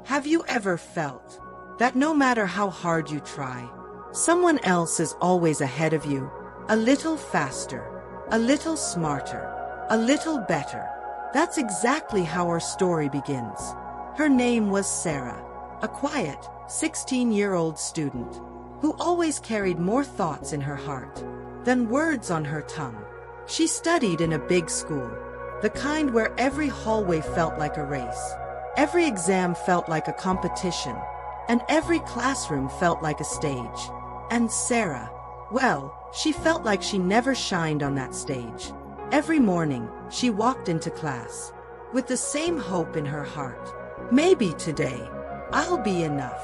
Have you ever felt that no matter how hard you try, someone else is always ahead of you, a little faster, a little smarter, a little better? That's exactly how our story begins. Her name was Sarah, a quiet, 16-year-old student who always carried more thoughts in her heart than words on her tongue. She studied in a big school, the kind where every hallway felt like a race, every exam felt like a competition, and every classroom felt like a stage. And Sarah, well, she felt like she never shined on that stage. Every morning, she walked into class with the same hope in her heart. Maybe today, I'll be enough.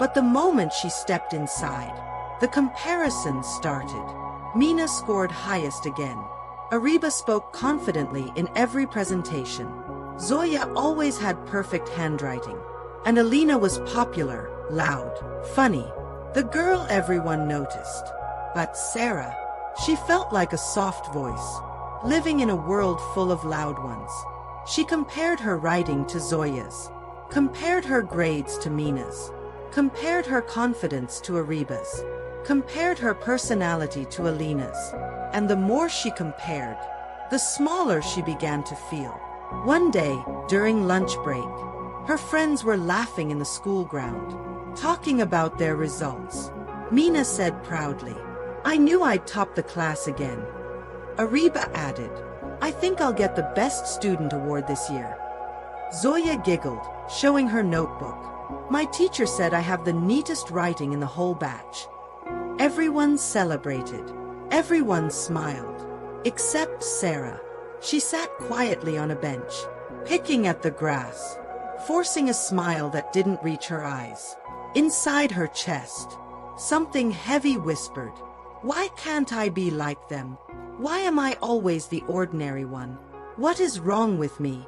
But the moment she stepped inside, the comparison started. Mina scored highest again. Ariba spoke confidently in every presentation. Zoya always had perfect handwriting. And Alina was popular, loud, funny, the girl everyone noticed. But Sarah, she felt like a soft voice, living in a world full of loud ones. She compared her writing to Zoya's, compared her grades to Mina's, compared her confidence to Ariba's, compared her personality to Alina's. And the more she compared, the smaller she began to feel. One day, during lunch break, her friends were laughing in the school ground, talking about their results. Mina said proudly, "I knew I'd top the class again." Ariba added, "I think I'll get the Best Student Award this year." Zoya giggled, showing her notebook. "My teacher said I have the neatest writing in the whole batch." Everyone celebrated. Everyone smiled. Except Sarah. She sat quietly on a bench, picking at the grass, forcing a smile that didn't reach her eyes. Inside her chest, something heavy whispered, "Why can't I be like them? Why am I always the ordinary one? What is wrong with me?"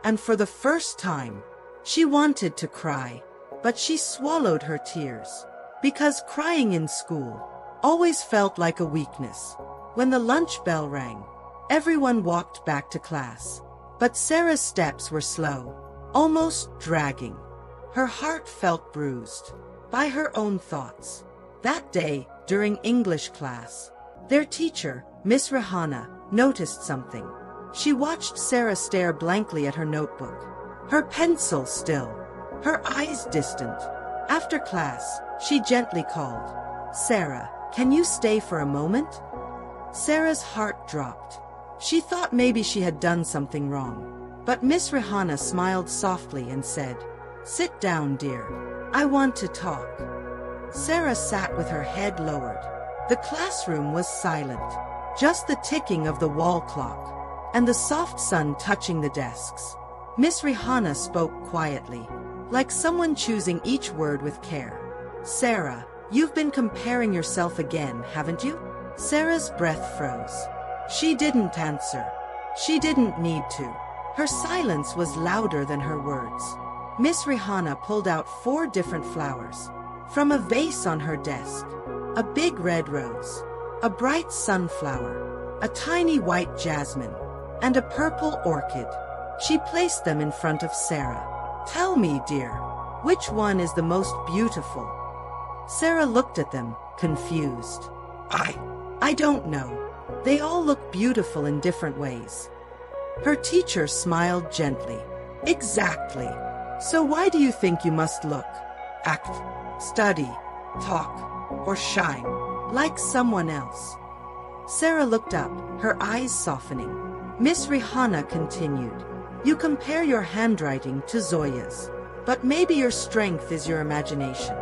And for the first time, she wanted to cry, but she swallowed her tears, because crying in school always felt like a weakness. When the lunch bell rang, everyone walked back to class, but Sarah's steps were slow, almost dragging. Her heart felt bruised by her own thoughts. That day, during English class, their teacher, Miss Rihanna, noticed something. She watched Sarah stare blankly at her notebook, her pencil still, her eyes distant. After class, she gently called, "Sarah, can you stay for a moment?" Sarah's heart dropped. She thought maybe she had done something wrong. But Miss Rihanna smiled softly and said, "Sit down, dear. I want to talk." Sarah sat with her head lowered. The classroom was silent, just the ticking of the wall clock and the soft sun touching the desks. Miss Rihanna spoke quietly, like someone choosing each word with care. "Sarah, you've been comparing yourself again, haven't you?" Sarah's breath froze. She didn't answer. She didn't need to. Her silence was louder than her words. Miss Rihanna pulled out 4 different flowers from a vase on her desk. A big red rose, a bright sunflower, a tiny white jasmine, and a purple orchid. She placed them in front of Sarah. "Tell me, dear, which one is the most beautiful?" Sarah looked at them, confused. I don't know. They all look beautiful in different ways." Her teacher smiled gently. "Exactly. So why do you think you must look, act, study, talk, or shine like someone else?" Sarah looked up, her eyes softening. Miss Rihanna continued, "You compare your handwriting to Zoya's, but maybe your strength is your imagination.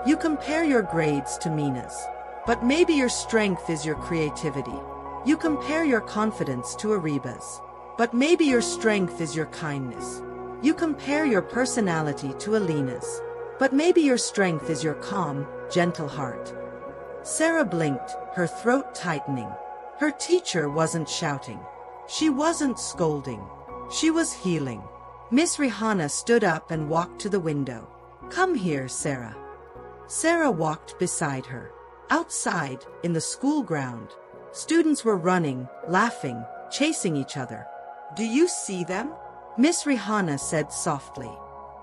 You compare your grades to Mina's, but maybe your strength is your creativity. You compare your confidence to Ariba's, but maybe your strength is your kindness. You compare your personality to Alina's, but maybe your strength is your calm, gentle heart." Sarah blinked, her throat tightening. Her teacher wasn't shouting. She wasn't scolding. She was healing. Miss Rihanna stood up and walked to the window. "Come here, Sarah." Sarah walked beside her. Outside, in the school ground, students were running, laughing, chasing each other. "Do you see them?" Miss Rihanna said softly.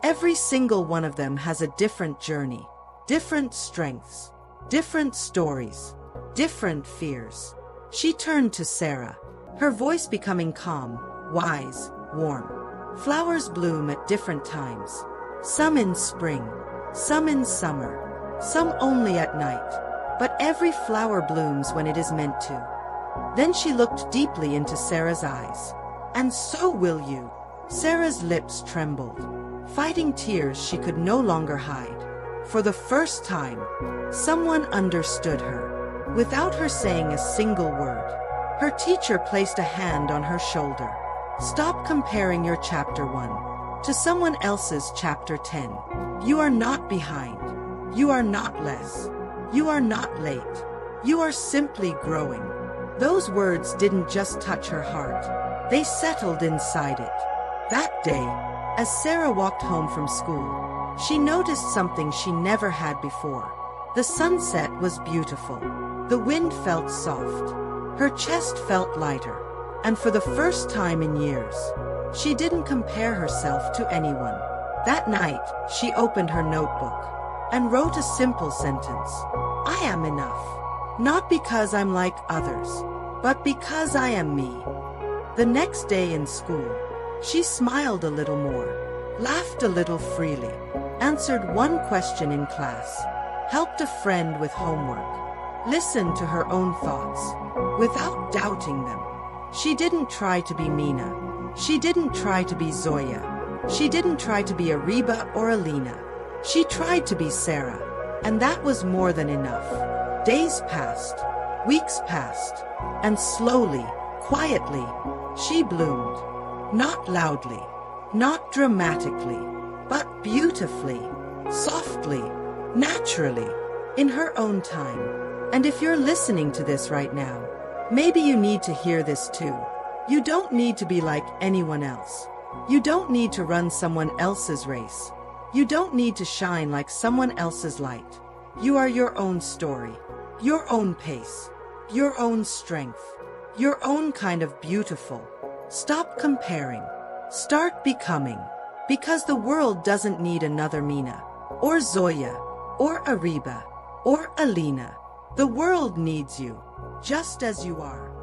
Every single one of them has a different journey, different strengths, different stories, different fears. She turned to Sarah, her voice becoming calm, wise, warm. Flowers bloom at different times, some in spring, some in summer, some only at night, but every flower blooms when it is meant to. Then she looked deeply into Sarah's eyes. And so will you. Sarah's lips trembled, fighting tears she could no longer hide. For the first time, someone understood her. Without her saying a single word, her teacher placed a hand on her shoulder. Stop comparing your chapter 1 to someone else's chapter 10. You are not behind. You are not less. You are not late. You are simply growing. Those words didn't just touch her heart. They settled inside it. That day, as Sarah walked home from school, she noticed something she never had before. The sunset was beautiful. The wind felt soft. Her chest felt lighter. And for the first time in years, she didn't compare herself to anyone. That night, she opened her notebook and wrote a simple sentence. I am enough. Not because I'm like others, but because I am me. The next day in school, she smiled a little more, laughed a little freely, answered one question in class, helped a friend with homework, listened to her own thoughts without doubting them. She didn't try to be Mina. She didn't try to be Zoya. She didn't try to be a Reba or a Lena. She tried to be Sarah, and that was more than enough. Days passed, weeks passed, and slowly, quietly, she bloomed. Not loudly, not dramatically, but beautifully, softly, naturally, in her own time. And if you're listening to this right now, maybe you need to hear this too. You don't need to be like anyone else. You don't need to run someone else's race. You don't need to shine like someone else's light. You are your own story, your own pace, your own strength, your own kind of beautiful. Stop comparing. Start becoming. Because the world doesn't need another Mina, or Zoya, or Ariba, or Alina. The world needs you, just as you are.